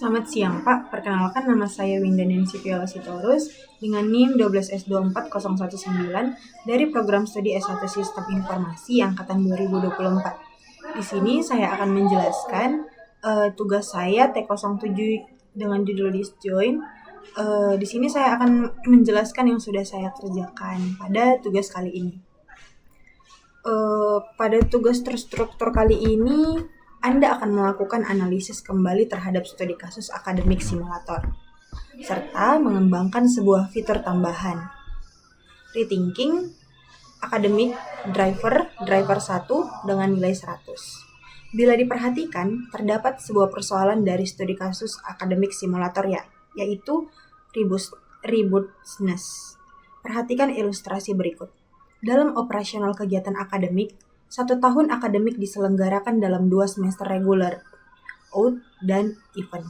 Selamat siang Pak, perkenalkan nama saya Winda Nancy Viola Sitorus dengan NIM 1224019 dari program studi S1 Sistem Informasi Angkatan 2024. Di sini saya akan menjelaskan tugas saya T07 dengan judul disjoin. Di sini saya akan menjelaskan yang sudah saya kerjakan pada tugas kali ini. Pada tugas terstruktur kali ini, Anda akan melakukan analisis kembali terhadap studi kasus akademik simulator, serta mengembangkan sebuah fitur tambahan. Rethinking akademik driver 1 dengan nilai 100. Bila diperhatikan, terdapat sebuah persoalan dari studi kasus akademik simulator yaitu robustness. Perhatikan ilustrasi berikut. Dalam operasional kegiatan akademik, 1 tahun akademik diselenggarakan dalam 2 semester reguler, out, dan event.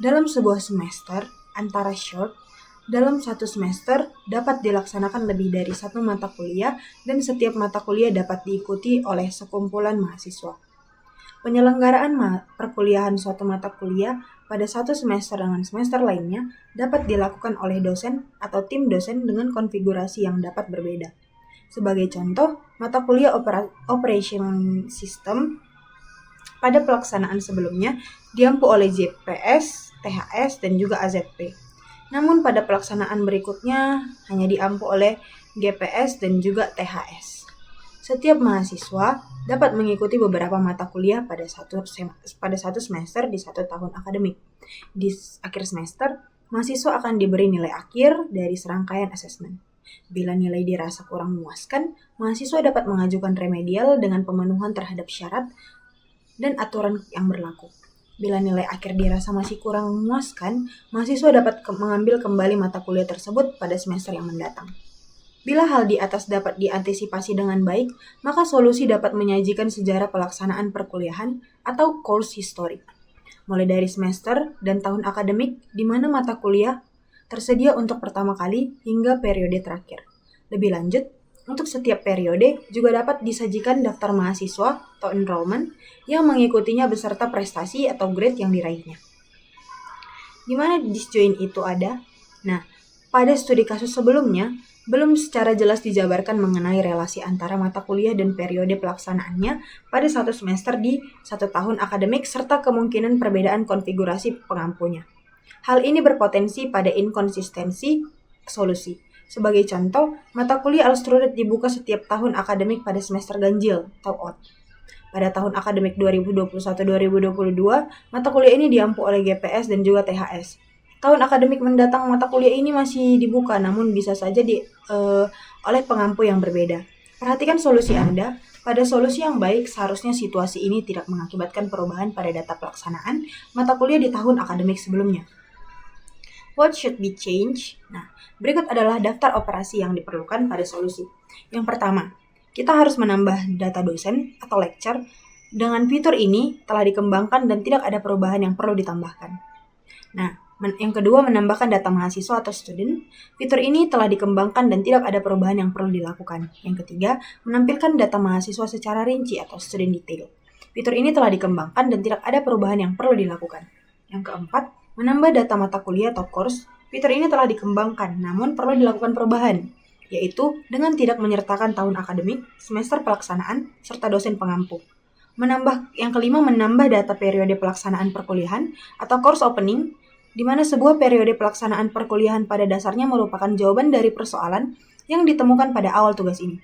Dalam sebuah semester, antara short, dalam 1 semester dapat dilaksanakan lebih dari 1 mata kuliah dan setiap mata kuliah dapat diikuti oleh sekumpulan mahasiswa. Penyelenggaraan perkuliahan suatu mata kuliah pada 1 semester dengan semester lainnya dapat dilakukan oleh dosen atau tim dosen dengan konfigurasi yang dapat berbeda. Sebagai contoh, mata kuliah Operation System pada pelaksanaan sebelumnya diampu oleh JPS, THS, dan juga AZP. Namun pada pelaksanaan berikutnya hanya diampu oleh GPS dan juga THS. Setiap mahasiswa dapat mengikuti beberapa mata kuliah pada satu semester di 1 tahun akademik. Di akhir semester, mahasiswa akan diberi nilai akhir dari serangkaian asesmen. Bila nilai dirasa kurang memuaskan, mahasiswa dapat mengajukan remedial dengan pemenuhan terhadap syarat dan aturan yang berlaku. Bila nilai akhir dirasa masih kurang memuaskan, mahasiswa dapat mengambil kembali mata kuliah tersebut pada semester yang mendatang. Bila hal di atas dapat diantisipasi dengan baik, maka solusi dapat menyajikan sejarah pelaksanaan perkuliahan atau course history, mulai dari semester dan tahun akademik di mana mata kuliah tersedia untuk pertama kali hingga periode terakhir. Lebih lanjut, untuk setiap periode juga dapat disajikan daftar mahasiswa atau enrollment yang mengikutinya beserta prestasi atau grade yang diraihnya. Di mana disjoin itu ada? Nah, pada studi kasus sebelumnya, belum secara jelas dijabarkan mengenai relasi antara mata kuliah dan periode pelaksanaannya pada 1 semester di 1 tahun akademik serta kemungkinan perbedaan konfigurasi pengampunya. Hal ini berpotensi pada inkonsistensi solusi. Sebagai contoh, mata kuliah Al-Struded dibuka setiap tahun akademik pada semester ganjil atau odd. Pada tahun akademik 2021-2022, mata kuliah ini diampu oleh GPS dan juga THS. Tahun akademik mendatang mata kuliah ini masih dibuka, namun bisa saja oleh pengampu yang berbeda. Perhatikan solusi Anda. Pada solusi yang baik, seharusnya situasi ini tidak mengakibatkan perubahan pada data pelaksanaan mata kuliah di tahun akademik sebelumnya. What should be changed? Nah, berikut adalah daftar operasi yang diperlukan pada solusi. Yang pertama, kita harus menambah data dosen atau lecture. Dengan fitur ini telah dikembangkan dan tidak ada perubahan yang perlu ditambahkan. Nah, yang kedua, menambahkan data mahasiswa atau student. Fitur ini telah dikembangkan dan tidak ada perubahan yang perlu dilakukan. Yang ketiga, menampilkan data mahasiswa secara rinci atau student detail. Fitur ini telah dikembangkan dan tidak ada perubahan yang perlu dilakukan. Yang keempat, menambah data mata kuliah atau course. Fitur ini telah dikembangkan, namun perlu dilakukan perubahan, yaitu dengan tidak menyertakan tahun akademik, semester pelaksanaan, serta dosen pengampu. Yang kelima, menambah data periode pelaksanaan perkuliahan atau course opening, di mana sebuah periode pelaksanaan perkuliahan pada dasarnya merupakan jawaban dari persoalan yang ditemukan pada awal tugas ini.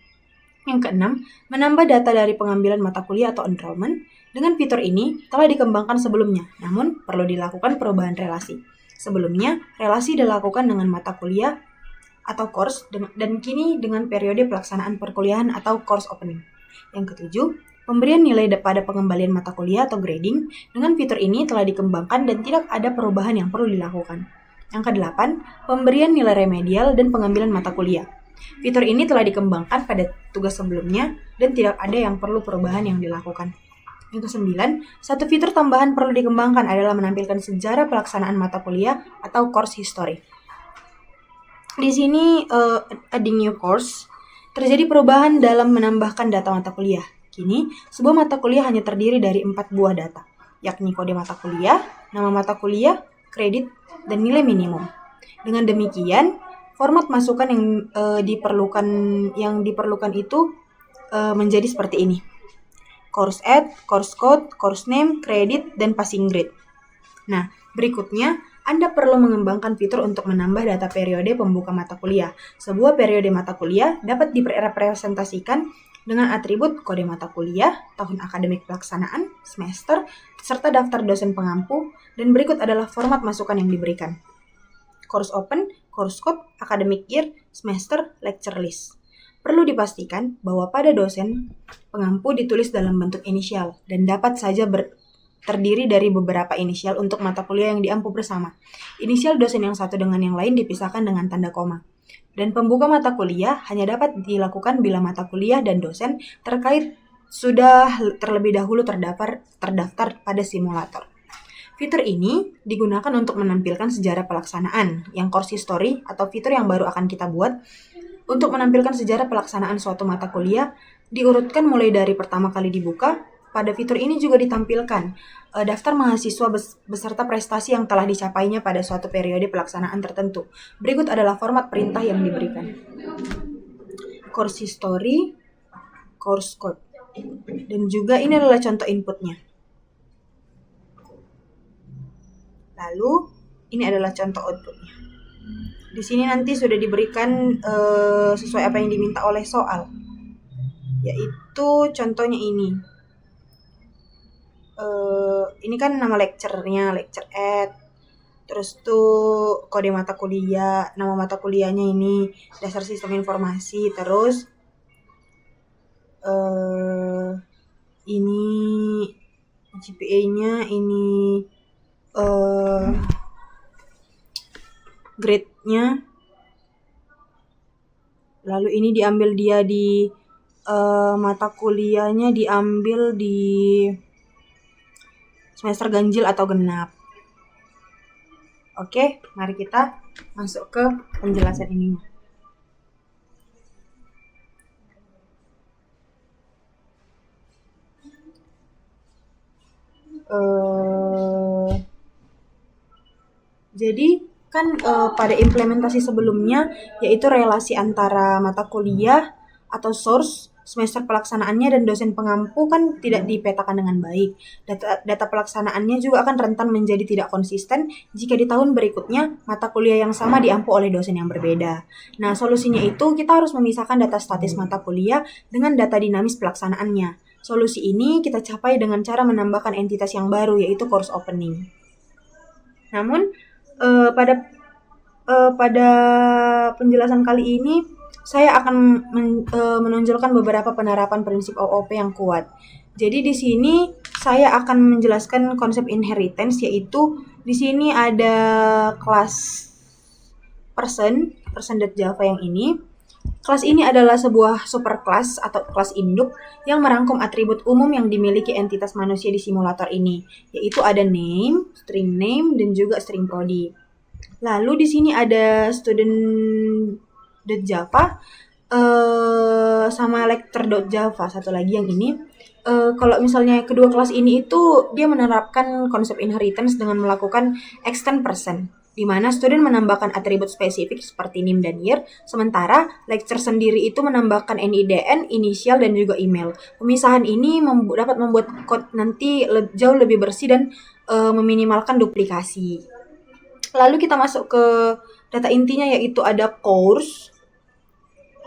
Yang keenam, menambah data dari pengambilan mata kuliah atau enrollment. Dengan fitur ini telah dikembangkan sebelumnya, namun perlu dilakukan perubahan relasi. Sebelumnya, relasi dilakukan dengan mata kuliah atau course dan kini dengan periode pelaksanaan perkuliahan atau course opening. Yang ketujuh, pemberian nilai pada pengembalian mata kuliah atau grading. Dengan fitur ini telah dikembangkan dan tidak ada perubahan yang perlu dilakukan. Yang kedelapan, pemberian nilai remedial dan pengambilan mata kuliah. Fitur ini telah dikembangkan pada tugas sebelumnya dan tidak ada yang perlu perubahan yang dilakukan. Yang kesembilan, satu fitur tambahan perlu dikembangkan adalah menampilkan sejarah pelaksanaan mata kuliah atau course history. Di sini, adding new course, terjadi perubahan dalam menambahkan data mata kuliah. Kini, sebuah mata kuliah hanya terdiri dari 4 buah data. yakni kode mata kuliah, nama mata kuliah, kredit, dan nilai minimum. Dengan demikian, format masukan yang diperlukan itu menjadi seperti ini: course add, course code, course name, kredit, dan passing grade. Nah, berikutnya Anda perlu mengembangkan fitur untuk menambah data periode pembuka mata kuliah. Sebuah periode mata kuliah dapat direpresentasikan dengan atribut kode mata kuliah, tahun akademik pelaksanaan, semester, serta daftar dosen pengampu, dan berikut adalah format masukan yang diberikan: course open, course code, academic year, semester, lecture list. Perlu dipastikan bahwa pada dosen pengampu ditulis dalam bentuk inisial dan dapat saja terdiri dari beberapa inisial untuk mata kuliah yang diampu bersama. Inisial dosen yang satu dengan yang lain dipisahkan dengan tanda koma. Dan pembuka mata kuliah hanya dapat dilakukan bila mata kuliah dan dosen terkait sudah terlebih dahulu terdaftar pada simulator. Fitur ini digunakan untuk menampilkan sejarah pelaksanaan, yang course history atau fitur yang baru akan kita buat. Untuk menampilkan sejarah pelaksanaan suatu mata kuliah, diurutkan mulai dari pertama kali dibuka. Pada fitur ini juga ditampilkan daftar mahasiswa beserta prestasi yang telah dicapainya pada suatu periode pelaksanaan tertentu. Berikut adalah format perintah yang diberikan: course history, course code, dan juga ini adalah contoh inputnya. Lalu ini adalah contoh outputnya. Di sini nanti sudah diberikan sesuai apa yang diminta oleh soal, yaitu contohnya ini. Ini kan nama lecture-nya, lecture add. Terus tuh kode mata kuliah, nama mata kuliahnya ini dasar sistem informasi. Terus ini GPA-nya, ini grade-nya. Lalu ini diambil dia di mata kuliahnya diambil di semester ganjil atau genap. Oke, mari kita masuk ke penjelasan ininya. Jadi kan pada implementasi sebelumnya, yaitu relasi antara mata kuliah atau source, semester pelaksanaannya, dan dosen pengampu kan tidak dipetakan dengan baik. Data pelaksanaannya juga akan rentan menjadi tidak konsisten jika di tahun berikutnya mata kuliah yang sama diampu oleh dosen yang berbeda. Nah, solusinya itu kita harus memisahkan data statis mata kuliah dengan data dinamis pelaksanaannya. Solusi ini kita capai dengan cara menambahkan entitas yang baru, yaitu course opening. Namun, pada penjelasan kali ini saya akan menonjolkan beberapa penerapan prinsip OOP yang kuat. Jadi di sini saya akan menjelaskan konsep inheritance, yaitu di sini ada kelas person.java yang ini. Kelas ini adalah sebuah superclass atau kelas induk yang merangkum atribut umum yang dimiliki entitas manusia di simulator ini, yaitu ada name, string name, dan juga string prodi. Lalu di sini ada student.java sama lecture.java, satu lagi yang ini. Kalau misalnya kedua kelas ini itu dia menerapkan konsep inheritance dengan melakukan extend person, di mana student menambahkan atribut spesifik seperti name dan year, sementara lecture sendiri itu menambahkan NIDN, inisial, dan juga email. Pemisahan ini dapat membuat code nanti jauh lebih bersih dan meminimalkan duplikasi. Lalu kita masuk ke data intinya, yaitu ada course.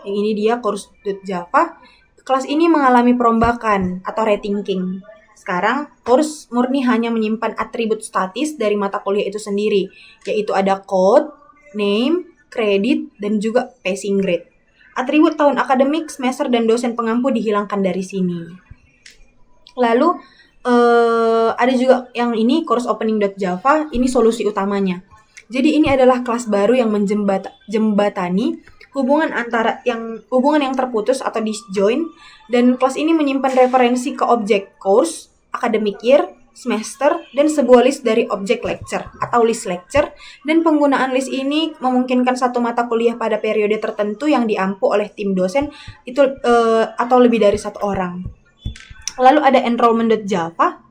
Yang ini dia course.java. Kelas ini mengalami perombakan atau rethinking. Sekarang, course murni hanya menyimpan atribut statis dari mata kuliah itu sendiri, yaitu ada code, name, kredit, dan juga passing grade. Atribut tahun akademik, semester, dan dosen pengampu dihilangkan dari sini. Lalu, ada juga yang ini, course opening.java, ini solusi utamanya. Jadi ini adalah kelas baru yang menjembatani hubungan yang terputus atau disjoint, dan kelas ini menyimpan referensi ke objek course, academic year, semester, dan sebuah list dari objek lecture atau list lecture, dan penggunaan list ini memungkinkan satu mata kuliah pada periode tertentu yang diampu oleh tim dosen itu atau lebih dari satu orang. Lalu ada enrollment.java.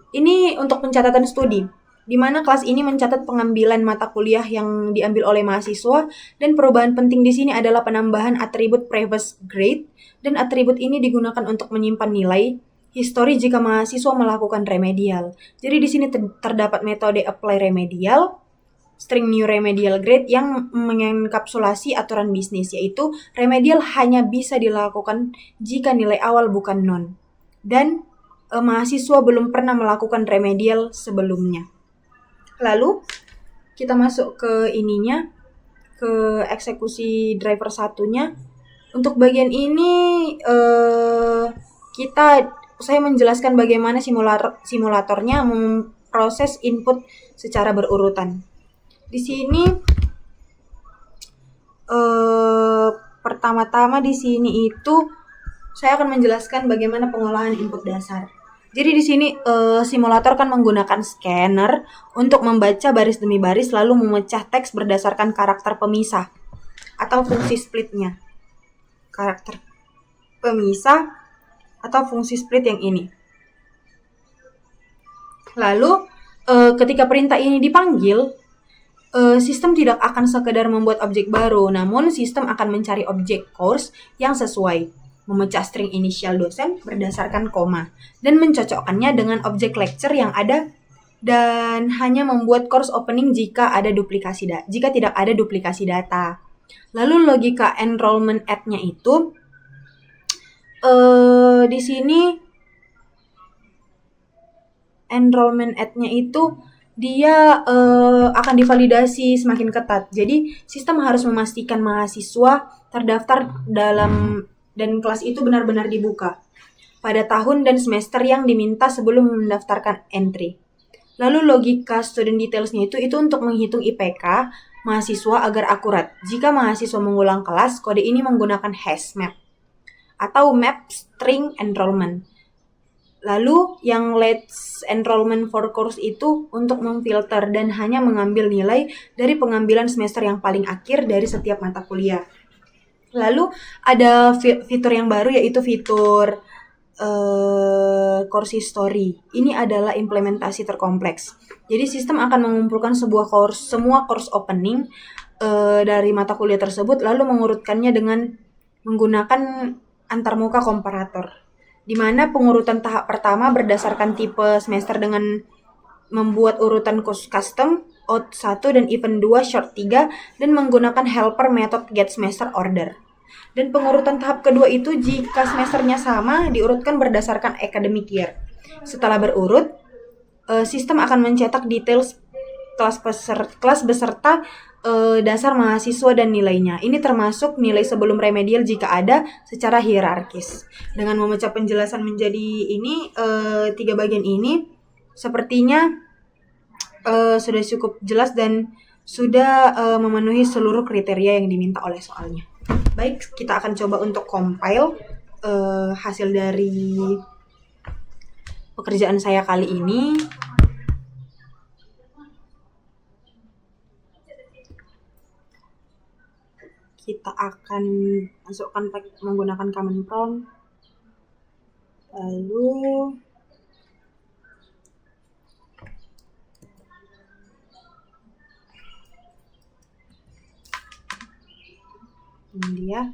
Ini untuk pencatatan studi, di mana kelas ini mencatat pengambilan mata kuliah yang diambil oleh mahasiswa, dan perubahan penting di sini adalah penambahan atribut previous grade, dan atribut ini digunakan untuk menyimpan nilai histori jika mahasiswa melakukan remedial. Jadi di sini terdapat metode apply remedial, string new remedial grade yang mengenkapsulasi aturan bisnis, yaitu remedial hanya bisa dilakukan jika nilai awal bukan non, dan mahasiswa belum pernah melakukan remedial sebelumnya. Lalu kita masuk ke ininya, ke eksekusi driver satunya. Untuk bagian ini saya menjelaskan bagaimana simulatornya memproses input secara berurutan. Di sini pertama-tama di sini itu saya akan menjelaskan bagaimana pengolahan input dasar. Jadi di sini simulator kan menggunakan scanner untuk membaca baris demi baris lalu memecah teks berdasarkan karakter pemisah atau fungsi splitnya. Karakter pemisah atau fungsi split yang ini. Lalu ketika perintah ini dipanggil, sistem tidak akan sekedar membuat objek baru, namun sistem akan mencari objek course yang sesuai, memecah string inisial dosen berdasarkan koma, dan mencocokkannya dengan objek lecture yang ada, dan hanya membuat course opening jika tidak ada duplikasi data. Lalu logika enrollment add-nya itu di sini enrollment add-nya itu dia akan divalidasi semakin ketat. Jadi sistem harus memastikan mahasiswa terdaftar dan kelas itu benar-benar dibuka pada tahun dan semester yang diminta sebelum mendaftarkan entry. Lalu logika student details-nya itu untuk menghitung IPK mahasiswa agar akurat. Jika mahasiswa mengulang kelas, kode ini menggunakan hash map atau map string enrollment. Lalu yang let's enrollment for course itu untuk memfilter dan hanya mengambil nilai dari pengambilan semester yang paling akhir dari setiap mata kuliah. Lalu ada fitur yang baru, yaitu fitur course history. Ini adalah implementasi terkompleks. Jadi sistem akan mengumpulkan semua course opening dari mata kuliah tersebut, lalu mengurutkannya dengan menggunakan antarmuka komparator, di mana pengurutan tahap pertama berdasarkan tipe semester dengan membuat urutan custom, out 1 dan event 2 short 3, dan menggunakan helper method get semester order. Dan pengurutan tahap kedua itu jika semesternya sama diurutkan berdasarkan academic year. Setelah berurut, sistem akan mencetak details kelas beserta dasar mahasiswa dan nilainya. Ini termasuk nilai sebelum remedial jika ada secara hierarkis. Dengan memecah penjelasan menjadi ini 3 bagian ini, sepertinya sudah cukup jelas dan sudah memenuhi seluruh kriteria yang diminta oleh soalnya. Baik, kita akan coba untuk compile hasil dari pekerjaan saya kali ini. Kita akan masukkan menggunakan command prompt. Lalu ini dia.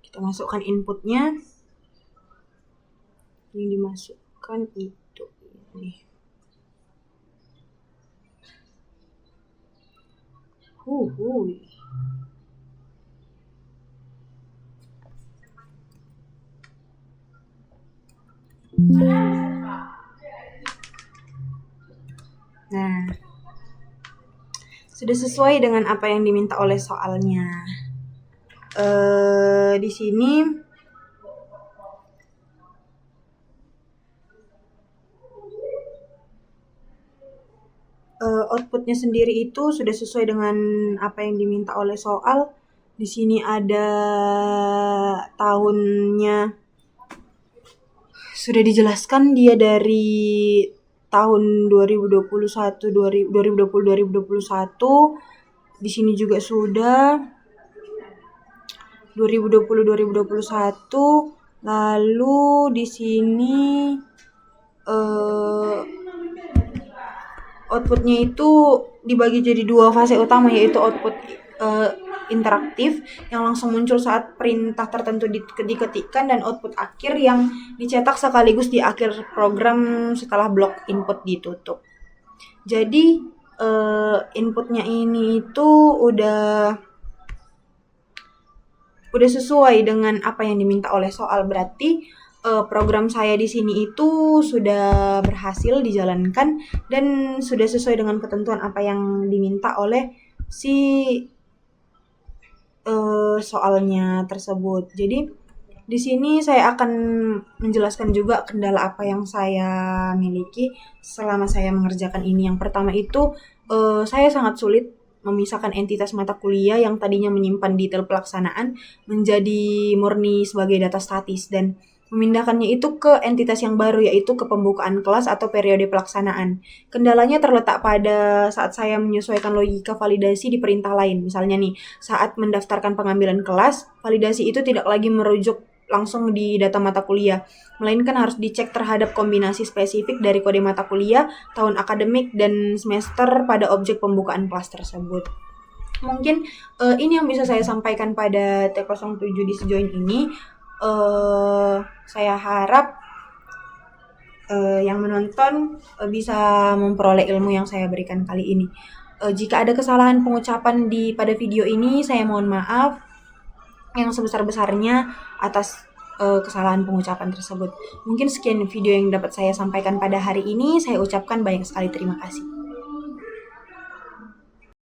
Kita masukkan inputnya. Yang dimasukkan itu ini. Nah, sudah sesuai dengan apa yang diminta oleh soalnya. Di sini outputnya sendiri itu sudah sesuai dengan apa yang diminta oleh soal. Di sini ada tahunnya, sudah dijelaskan dia dari tahun 2021. Di sini juga sudah 2020-2021. Lalu di sini outputnya itu dibagi jadi 2 fase utama, yaitu output interaktif yang langsung muncul saat perintah tertentu diketikkan, dan output akhir yang dicetak sekaligus di akhir program setelah blok input ditutup. Jadi inputnya ini itu udah sesuai dengan apa yang diminta oleh soal. Berarti program saya di sini itu sudah berhasil dijalankan dan sudah sesuai dengan ketentuan apa yang diminta oleh si soalnya tersebut. Jadi di sini saya akan menjelaskan juga kendala apa yang saya miliki selama saya mengerjakan ini. Yang pertama itu saya sangat sulit memisahkan entitas mata kuliah yang tadinya menyimpan detail pelaksanaan menjadi murni sebagai data statis dan memindahkannya itu ke entitas yang baru, yaitu ke pembukaan kelas atau periode pelaksanaan. Kendalanya terletak pada saat saya menyesuaikan logika validasi di perintah lain. Misalnya nih, saat mendaftarkan pengambilan kelas, validasi itu tidak lagi merujuk langsung di data mata kuliah, melainkan harus dicek terhadap kombinasi spesifik dari kode mata kuliah, tahun akademik, dan semester pada objek pembukaan kelas tersebut. Mungkin ini yang bisa saya sampaikan pada T07 di Sejoin ini. Saya harap yang menonton bisa memperoleh ilmu yang saya berikan kali ini. Jika ada kesalahan pengucapan pada video ini, saya mohon maaf yang sebesar-besarnya atas kesalahan pengucapan tersebut. Mungkin sekian video yang dapat saya sampaikan pada hari ini. Saya ucapkan banyak sekali terima kasih.